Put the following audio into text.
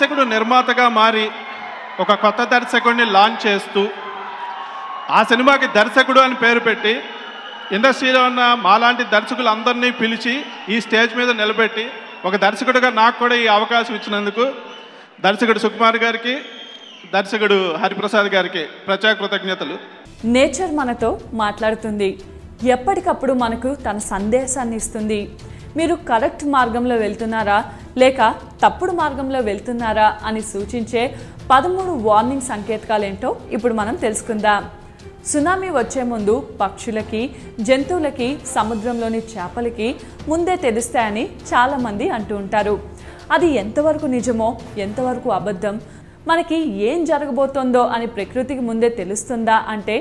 దర్శకుడు నిర్మాతగా మారి ఒక కొత్త దర్శకుడిని లాంచ్ చేస్తూ ఆ సినిమాకి దర్శకుడు అని పేరు పెట్టి ఇండస్ట్రీలో ఉన్న మాలాంటి దర్శకులందరినీ పిలిచి ఈ స్టేజ్ మీద నిలబెట్టి ఒక దర్శకుడిగా నాకు కూడా ఈ అవకాశం ఇచ్చినందుకు దర్శకుడు సుకుమార్ గారికి, దర్శకుడు హరిప్రసాద్ గారికి ప్రత్యేక కృతజ్ఞతలు. నేచర్ మనతో మాట్లాడుతుంది, ఎప్పటికప్పుడు మనకు తన సందేశాన్ని ఇస్తుంది. మీరు కరెక్ట్ మార్గంలో వెళ్తున్నారా లేక తప్పుడు మార్గంలో వెళ్తున్నారా అని సూచించే 13 వార్నింగ్ సంకేతాలేంటో ఇప్పుడు మనం తెలుసుకుందాం. సునామీ వచ్చే ముందు పక్షులకి, జంతువులకి, సముద్రంలోని చేపలకి ముందే తెలుస్తాయని చాలామంది అంటూ ఉంటారు. అది ఎంతవరకు నిజమో ఎంతవరకు అబద్ధం, మనకి ఏం జరగబోతోందో అని ప్రకృతికి ముందే తెలుస్తుందా అంటే